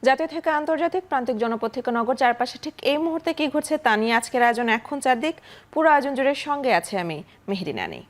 জাতীয় থেকে আন্তর্জাতিক প্রান্তিক জনপদ থেকে নগর চারপাশে ঠিক এই মুহূর্তে কি ঘটছে তা নিয়ে আজকের আয়োজন এখন চারদিক। পুরো আয়োজন জুড়ে সঙ্গে আছে আমি মেহেরি নানি।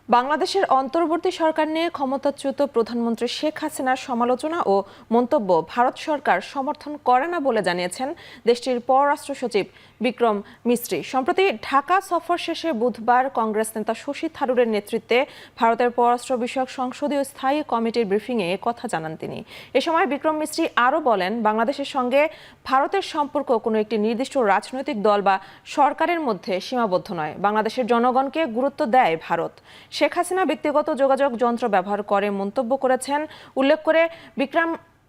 বাংলাদেশের অন্তর্বর্তী সরকার নিয়ে ক্ষমতাচ্যুত প্রধানমন্ত্রী শেখ হাসিনার সমালোচনা ও মন্তব্য ভারত সরকার সমর্থন করে না বলে জানিয়েছেন দেশটির পররাষ্ট্র সচিব বিক্রম মিস্ত্রি। সম্প্রতি ঢাকা সফর শেষে বুধবার কংগ্রেস নেতা শশী থারুরের নেতৃত্বে ভারতের পররাষ্ট্র বিষয়ক সংসদীয় স্থায়ী কমিটির ব্রিফিংয়ে কথা জানান তিনি। এ সময় বিক্রম মিস্ত্রি আরও বলেন, বাংলাদেশের সঙ্গে ভারতের সম্পর্ক কোনো একটি নির্দিষ্ট রাজনৈতিক দল বা সরকারের মধ্যে সীমাবদ্ধ নয়। বাংলাদেশের জনগণকে গুরুত্ব দেয় ভারত। শেখ হাসিনা ব্যক্তিগত যোগাযোগ যন্ত্র ব্যবহার করে মন্তব্য করেছেন উল্লেখ করে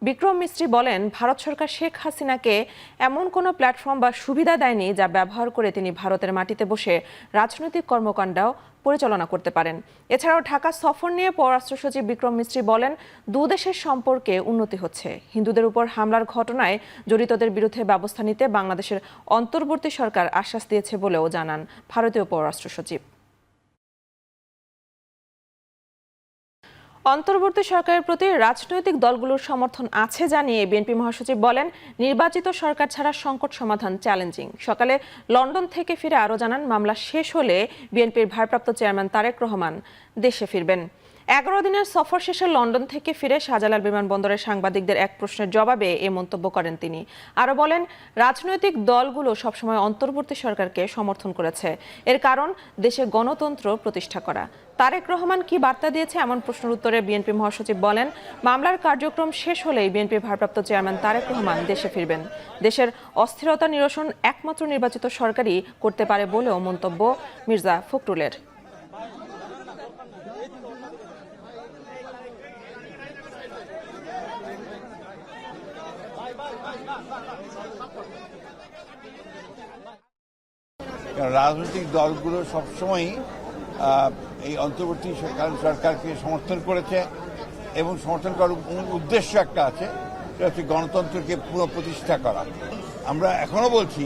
বিক্রম মিস্ত্রি বলেন, ভারত সরকার শেখ হাসিনাকে এমন কোনো প্ল্যাটফর্ম বা সুবিধা দেয়নি যা ব্যবহার করে তিনি ভারতের মাটিতে বসে রাজনৈতিক কর্মকাণ্ড পরিচালনা করতে পারেন। এছাড়াও ঢাকা সফর নিয়ে পররাষ্ট্র সচিব বিক্রম মিস্ত্রি বলেন, দুদেশের সম্পর্কে উন্নতি হচ্ছে। হিন্দুদের উপর হামলার ঘটনায় জড়িতদের বিরুদ্ধে ব্যবস্থা নিতে বাংলাদেশের অন্তর্বর্তী সরকার আশ্বাস দিয়েছে বলেও জানান ভারতীয় পররাষ্ট্র সচিব। অন্তর্বর্তী সরকারের প্রতি রাজনৈতিক দলগুলোর সমর্থন আছে জানিয়ে বিএনপি মহাসচিব বলেন, নির্বাচিত সরকার ছাড়া সংকট সমাধান চ্যালেঞ্জিং। সকালে লন্ডন থেকে ফিরে আরও জানান, মামলা শেষ হলে বিএনপির ভারপ্রাপ্ত চেয়ারম্যান তারেক রহমান দেশে ফিরবেন। 11 দিনের সফর শেষে লন্ডন থেকে ফিরে শাহজালাল বিমানবন্দরের সাংবাদিকদের এক প্রশ্নের জবাবে এ মন্তব্য করেন তিনি। আরও বলেন, রাজনৈতিক দলগুলো সবসময় অন্তর্বর্তী সরকারকে সমর্থন করেছে। এর কারণ দেশে গণতন্ত্র প্রতিষ্ঠা করা। তারেক রহমান কি বার্তা দিয়েছে এমন প্রশ্নের উত্তরে বিএনপি মহাসচিব বলেন, মামলার কার্যক্রম শেষ হলেই বিএনপির ভারপ্রাপ্ত চেয়ারম্যান তারেক রহমান দেশে ফিরবেন। দেশের অস্থিরতা নিরসন একমাত্র নির্বাচিত সরকারই করতে পারে বলেও মন্তব্য মির্জা ফখরুলের। রাজনৈতিক দলগুলো সবসময়ই এই অন্তর্বর্তী সরকারকে সমর্থন করেছে এবং সমর্থন করার উদ্দেশ্য একটা আছে, সেটা হচ্ছে গণতন্ত্রকে পুনঃপ্রতিষ্ঠা করা। আমরা এখনো বলছি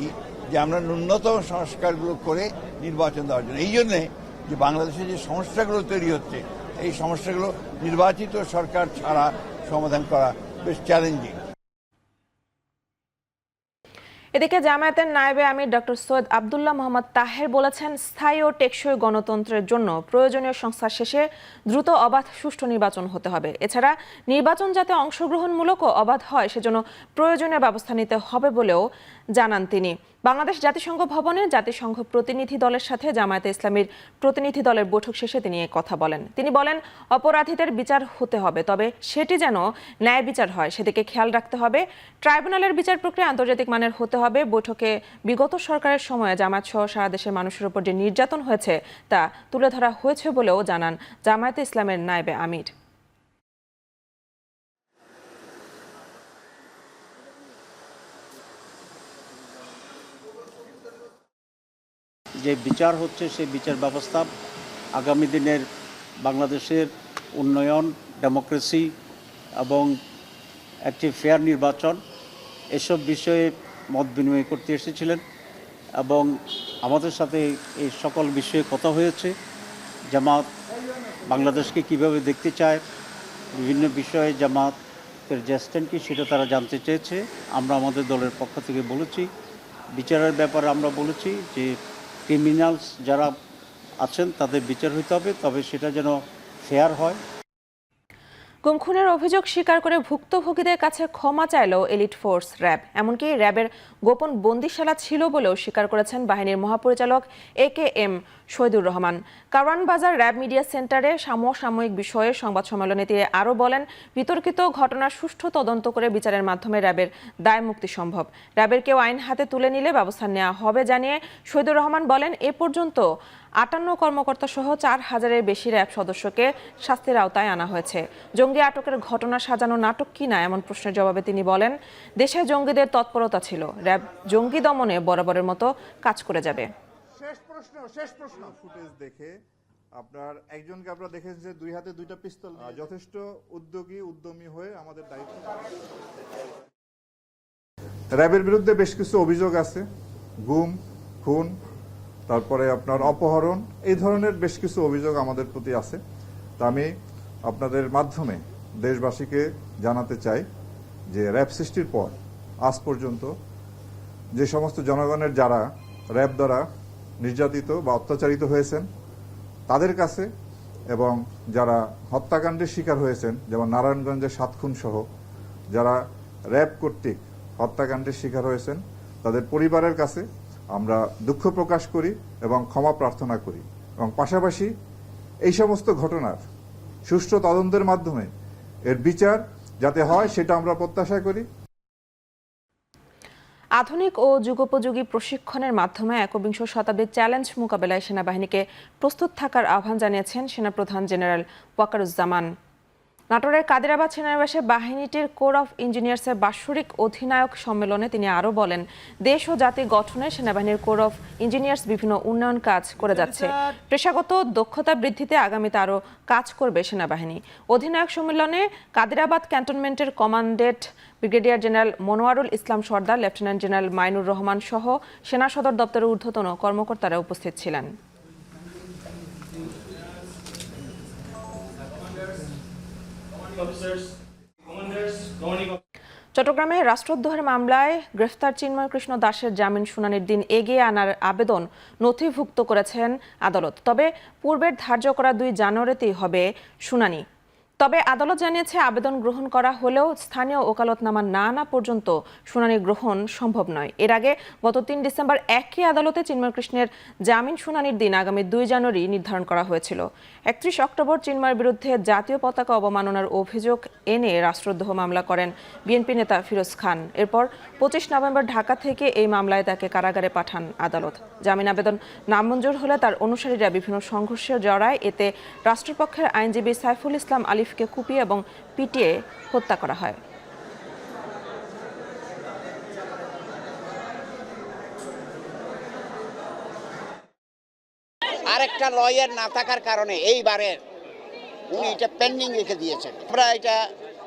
যে আমরা ন্যূনতম সংস্কারগুলো করে নির্বাচন দেওয়ার জন্য, এই জন্যে যে বাংলাদেশে যে সমস্যাগুলো তৈরি হচ্ছে, এই সমস্যাগুলো নির্বাচিত সরকার ছাড়া সমাধান করা বেশ চ্যালেঞ্জিং। এদিকে জামায়াতের নায়েবে আমির ডক্টর সৈয়দ আব্দুল্লাহ মোহাম্মদ তাহের বলেছেন, স্থায়ী ও টেকসই গণতন্ত্রের জন্য প্রয়োজনীয় সংস্কার শেষে দ্রুত অবাধ সুষ্ঠু নির্বাচন হতে হবে। এছাড়া নির্বাচন যাতে অংশগ্রহণমূলক ও অবাধ হয় সেজন্য প্রয়োজনীয় ব্যবস্থা নিতে হবে বলেও জানান তিনি। বাংলাদেশ জাতিসংঘ ভবনে জাতিসংঘ প্রতিনিধি দলের সাথে জামায়াতে ইসলামীর প্রতিনিধি দলের বৈঠক শেষে তিনি কথা বলেন। তিনি বলেন, অপরাধীদের বিচার হতে হবে, তবে সেটি যেন ন্যায় বিচার হয় সেদিকে খেয়াল রাখতে হবে। ট্রাইব্যুনালের বিচার প্রক্রিয়া আন্তর্জাতিক মানের হতে হবে। বৈঠকে বিগত সরকারের সময়ে জামায়াত সহ সারা দেশের মানুষের উপর যে নির্যাতন হয়েছে তা তুলে ধরা হয়েছে বলেও জানান জামায়াতে ইসলামের নায়েবে আমির। যে বিচার হচ্ছে সেই বিচার ব্যবস্থা আগামী দিনের বাংলাদেশের উন্নয়ন, ডেমোক্রেসি এবং একটি ফেয়ার নির্বাচন, এসব বিষয়ে মত বিনিময় করতে এসেছিলেন এবং আমাদের সাথে এই সকল বিষয়ে কথা হয়েছে। জামাত বাংলাদেশকে কিভাবে দেখতে চায়, বিভিন্ন বিষয়ে জামাতের যে স্ট্যান্ড কি সেটা তারা জানতে চেয়েছে। আমরা আমাদের দলের পক্ষ থেকে বলেছি, বিচারের ব্যাপারে আমরা বলেছি যে ক্রিমিনালস যারা আছেন তাদের বিচার হইতে হবে, তবে সেটা যেন ফেয়ার হয়। গুম খুনের অভিযোগ স্বীকার করে ভুক্তভোগীদের কাছে ক্ষমা চাইল এলিট ফোর্স র্যাব। এমনকি র্যাবের গোপন বন্দিশালা ছিল বলেও স্বীকার করেছেন বাহিনীর মহাপরিচালক AKM শহীদুর রহমান। কারওয়ান বাজার র্যাব মিডিয়া সেন্টারে সমসাময়িক বিষয়ে সংবাদ সম্মেলনে তিনি আরও বলেন, বিতর্কিত ঘটনার সুষ্ঠু তদন্ত করে বিচারের মাধ্যমে র্যাবের দায় মুক্তি সম্ভব। র্যাবের কেউ আইন হাতে তুলে নিলে ব্যবস্থা নেওয়া হবে জানিয়ে শহীদুর রহমান বলেন, এ পর্যন্ত 58 কর্মকর্তা সহ 4000-এর বেশি র্যাব সদস্যকে শাস্তির আওতায় আনা হয়েছে। জঙ্গি আটকের ঘটনা সাজানো নাটক কিনা এমন প্রশ্নের জবাবে তিনি বলেন, দেশে জঙ্গিদের তৎপরতা ছিল, র্যাব জঙ্গি দমনে বরাবরের মতো কাজ করে যাবে। শেষ প্রশ্ন ফুটেজ দেখে আপনার একজনকে আপনারা দেখেছেন যে দুই হাতে দুইটা পিস্তল, যথেষ্ট উদ্যমী হয়ে আমাদের দায়িত্ব। র্যাবের বিরুদ্ধে বেশ কিছু অভিযোগ আছে, গুম, খুন, তারপরে আপনার অপহরণ, এই ধরনের বেশ কিছু অভিযোগ আমাদের প্রতি আছে। তা আমি আপনাদের মাধ্যমে দেশবাসীকে জানাতে চাই যে র্যাব সৃষ্টির পর আজ পর্যন্ত যে সমস্ত জনগণের যারা র্যাব দ্বারা নির্যাতিত বা অত্যাচারিত হয়েছেন তাদের কাছে এবং যারা হত্যাকাণ্ডের শিকার হয়েছেন, যেমন নারায়ণগঞ্জের 7 খুন সহ যারা র্যাব কর্তৃক হত্যাকাণ্ডের শিকার হয়েছেন তাদের পরিবারের কাছে আমরা দুঃখ প্রকাশ করি এবং ক্ষমা প্রার্থনা করি এবং পাশাপাশি এই সমস্ত ঘটনার সুষ্ঠু তদন্তের মাধ্যমে এর বিচার যাতে হয় সেটা আমরা প্রত্যাশা করি। আধুনিক ও যুগোপযোগী প্রশিক্ষণের মাধ্যমে একবিংশ শতাব্দীর চ্যালেঞ্জ মোকাবেলায় সেনাবাহিনীকে প্রস্তুত থাকার আহ্বান জানিয়েছেন সেনাপ্রধান জেনারেল ওয়াকারুজ্জামান। নাটোরের কাদিরাবাদ সেনানিবাসে বাহিনীটির কোর অফ ইঞ্জিনিয়ার্সের বাৎসরিক অধিনায়ক সম্মেলনে তিনি আরও বলেন, দেশ ও জাতি গঠনে সেনাবাহিনীর কোর অফ ইঞ্জিনিয়ার্স বিভিন্ন উন্নয়ন কাজ করে যাচ্ছে। পেশাগত দক্ষতা বৃদ্ধিতে আগামীতে আরও কাজ করবে সেনাবাহিনী। অধিনায়ক সম্মেলনে কাদিরাবাদ ক্যান্টনমেন্টের কমান্ডেন্ট ব্রিগেডিয়ার জেনারেল মনোয়ারুল ইসলাম সর্দার, লেফটেন্যান্ট জেনারেল মাইনুর রহমান সহ সেনা সদর দপ্তরের ঊর্ধ্বতন কর্মকর্তারা উপস্থিত ছিলেন। চট্টগ্রামে রাষ্ট্রদ্রোহের মামলায় গ্রেফতার চিন্ময় কৃষ্ণ দাসের জামিন শুনানির দিন এগিয়ে আনার আবেদন নথিভুক্ত করেছেন আদালত। তবে পূর্বের ধার্য করা 2 জানুয়ারিতেই হবে শুনানি। তবে আদালত জানিয়েছে, আবেদন গ্রহণ করা হলেও স্থানীয় ওকালতনামা না আনা পর্যন্ত শুনানি গ্রহণ সম্ভব নয়। এর আগে গত 3 ডিসেম্বর একই আদালতে চিন্ময় কৃষ্ণের জামিন শুনানির দিন আগামী 2 জানুয়ারি নির্ধারণ করা হয়েছিল। 31 অক্টোবর চিন্ময়ের বিরুদ্ধে জাতীয় পতাকা অবমাননার অভিযোগ এনে রাষ্ট্রদ্রোহ মামলা করেন বিএনপি নেতা ফিরোজ খান। এরপর 25 নভেম্বর ঢাকা থেকে এই মামলায় তাকে কারাগারে পাঠান আদালত। জামিন আবেদন নামঞ্জুর হলে তার অনুসারীরা বিভিন্ন সংঘর্ষে জড়ায়। এতে রাষ্ট্রপক্ষের আইনজীবী সাইফুল ইসলাম আলিফকে কুপিয়ে এবং পিটিয়ে হত্যা করা হয়। আরেকটা লয়ার না থাকার কারণে এইবারের উনি এটা পেন্ডিং রেখে দিয়েছেন। আমরা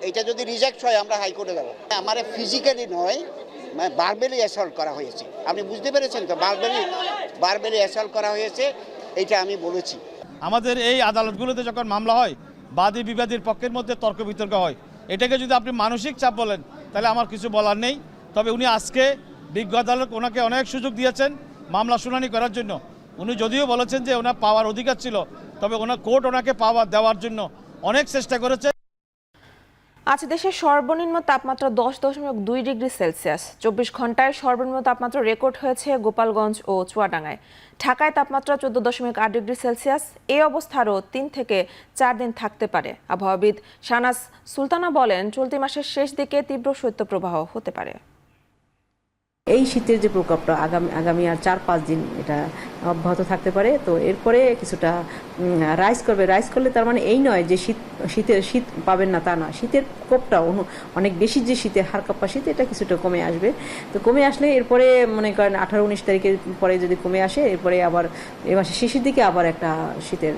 এটা যদি রিজেক্ট হয় আমরা হাইকোর্টে যাব। আমার ফিজিক্যালি নয়, মানে বারবেলি অ্যাসল্ট করা হয়েছে। আপনি বুঝতে পেরেছেন তো, বারবেলি অ্যাসল্ট করা হয়েছে, এটা আমি বলেছি। আমাদের এই আদালতগুলোতে যখন মামলা হয়, বাদী বিবাদীর পক্ষের মধ্যে তর্ক বিতর্ক হয়। এটাকে যদি আপনি মানসিক চাপ বলেন তাহলে আমার কিছু বলার নেই। তবে উনি আজকে বিজ্ঞ আদালত ওনাকে অনেক সুযোগ দিয়েছেন মামলা শুনানি করার জন্য। উনি যদিও বলেছেন যে ওনার পাওয়ার অধিকার ছিল, তবে ওনার কোর্ট ওনাকে পাওয়ার দেওয়ার জন্য অনেক চেষ্টা করেছে। আজ দেশের সর্বনিম্ন তাপমাত্রা 10.2 ডিগ্রি সেলসিয়াস। 24 ঘন্টায় সর্বনিম্ন তাপমাত্রা রেকর্ড হয়েছে গোপালগঞ্জ ও চুয়াডাঙ্গায়। ঢাকায় তাপমাত্রা 14.8 ডিগ্রি সেলসিয়াস। এই অবস্থা আরও 3 থেকে 4 দিন থাকতে পারে। আবহাওয়াবিদ শাহনাজ সুলতানা বলেন, চলতি মাসের শেষ দিকে তীব্র শৈত্যপ্রবাহ হতে পারে। এই শীতের যে প্রকোপটা আগামী আর 4-5 দিন এটা অব্যাহত থাকতে পারে। তো এরপরে কিছুটা রাইজ করলে তার মানে এই নয় যে শীত পাবেন না, তা না। শীতের প্রকোপটা অনেক বেশি, যে শীতের হাড়কাঁপা শীত, এটা কিছুটা কমে আসবে। তো কমে আসলে এরপরে মনে করেন 18-19 তারিখের পরে যদি কমে আসে, এরপরে আবার এ মাসের শেষের দিকে আবার একটা শীতের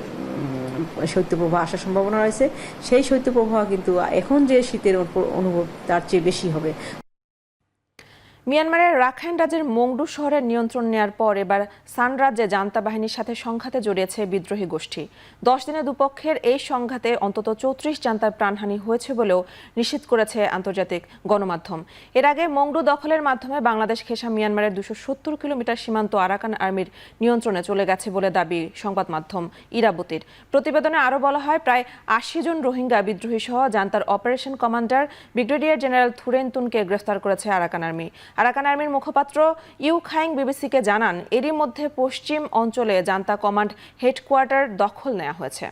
শৈত্যপ্রবাহ আসার সম্ভাবনা রয়েছে। সেই শৈত্যপ্রবাহ কিন্তু এখন যে শীতের অনুভব তার চেয়ে বেশি হবে। মিয়ানমারের রাখাইন রাজ্যের মংডু শহরের নিয়ন্ত্রণ নেয়ার পর এবার সান রাজ্যে জান্তা বাহিনীর সাথে সংঘাতে জড়িয়েছে বিদ্রোহী গোষ্ঠী। 10 দিনে দুপক্ষের এই সংঘাতে অন্তত 34 জান্তার প্রাণহানি হয়েছে বলেও নিশ্চিত করেছে আন্তর্জাতিক গণমাধ্যম। এর আগে মংডু দখলের মাধ্যমে বাংলাদেশ ঘেঁষা মিয়ানমারের 270 কিলোমিটার সীমান্ত আরাকান আর্মির নিয়ন্ত্রণে চলে গেছে বলে দাবি সংবাদ মাধ্যম ইরাবতীর। প্রতিবেদনে আরও বলা হয়, প্রায় 80 জন রোহিঙ্গা বিদ্রোহী সহ জান্তার অপারেশন কমান্ডার ব্রিগেডিয়ার জেনারেল থুরেন তুনকে গ্রেফতার করেছে আরাকান আর্মি। আরাকান আর্মির মুখপাত্র ইউ খাইং বিবিসিকে জানান, এরই মধ্যে পশ্চিম অঞ্চলে জান্তা কমান্ড হেডকোয়ার্টার দখল নেওয়া হয়েছে।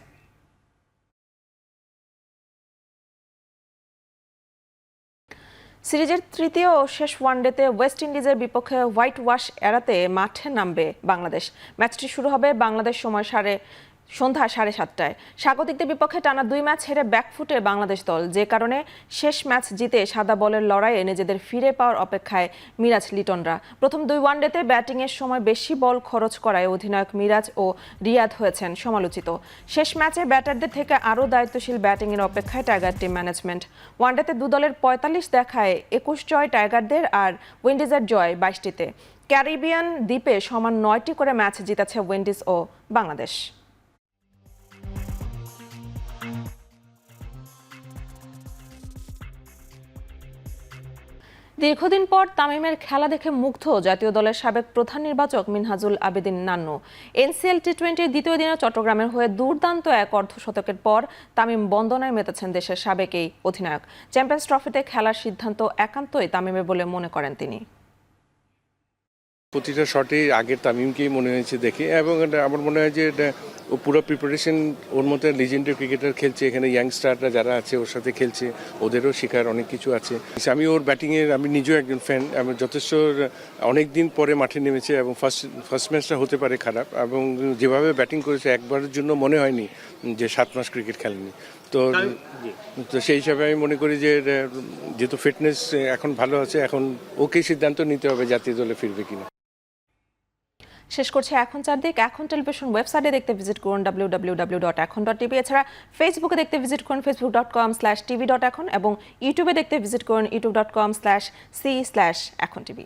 সিরিজের তৃতীয় ও শেষ ওয়ানডেতে ওয়েস্ট ইন্ডিজের বিপক্ষে হোয়াইট ওয়াশ এড়াতে মাঠে নামবে বাংলাদেশ। ম্যাচটি শুরু হবে বাংলাদেশ সময় সন্ধ্যা 7:30টায়। স্বাগতিকদের বিপক্ষে টানা 2 ম্যাচ হেরে ব্যাকফুটে বাংলাদেশ দল, যে কারণে শেষ ম্যাচ জিতে সাদা বলের লড়াইয়ে নিজেদের ফিরে পাওয়ার অপেক্ষায় মিরাজ লিটনরা। প্রথম 2 ওয়ানডেতে ব্যাটিংয়ের সময় বেশি বল খরচ করায় অধিনায়ক মিরাজ ও রিয়াদ হয়েছেন সমালোচিত। শেষ ম্যাচে ব্যাটারদের থেকে আরও দায়িত্বশীল ব্যাটিংয়ের অপেক্ষায় টাইগার টিম ম্যানেজমেন্ট। ওয়ানডেতে 2 দলের 45 দেখায় 21 জয় টাইগারদের আর উইন্ডিজের জয় 22টিতে। ক্যারিবিয়ান দ্বীপে সমান 9টি করে ম্যাচ জিতেছে উইন্ডিজ ও বাংলাদেশ। দীর্ঘদিন পর তামিমের খেলা দেখে মুগ্ধ জাতীয় দলের সাবেক প্রধান নির্বাচক মিনহাজুল আবেদিন নান্নু। এনসিএল টি20 দ্বিতীয় দিনে চট্টগ্রামের হয়ে দুর্দান্ত এক অর্ধশতকের পর তামিম বন্দনায় মেতেছেন দেশের সাবেক এই অধিনায়ক। চ্যাম্পিয়ন্স ট্রফিতে খেলার সিদ্ধান্ত একান্তই তামিমের বলে মনে করেন তিনি। প্রতিটা শটে আগের তামিমকেই মনে হয়েছে দেখে, এবং আমার মনে হয় যে ও পুরো প্রিপারেশন, ওর মধ্যে লিজেন্ডারি ক্রিকেটার খেলছে, এখানে ইয়াংস্টাররা যারা আছে ওর সাথে খেলছে, ওদেরও শেখার অনেক কিছু আছে। আমি ওর ব্যাটিংয়ের, আমি নিজেও একজন ফ্যান, আমি যথেষ্ট অনেক দিন পরে মাঠে নেমেছে এবং ফার্স্ট ম্যাচটা হতে পারে খারাপ, এবং যেভাবে ব্যাটিং করেছে একবারের জন্য মনে হয়নি যে 7 মাস ক্রিকেট খেলেনি। তো সেই হিসাবে আমি মনে করি যে যেহেতু ফিটনেস এখন ভালো আছে, এখন ওকেই সিদ্ধান্ত নিতে হবে জাতীয় দলে ফিরবে কিনা। শেষ করছে এখন চারদিক। এখন টেলিভিশন ওয়েবসাইটে দেখতে ভিজিট করুন www.ekhon.tv। এছাড়া ফেসবুকে দেখতে ভিজিট করুন facebook.com/tv.ekhon এবং ইউটিউবে দেখতে ভিজিট করুন youtube.com/c/ekhon tv।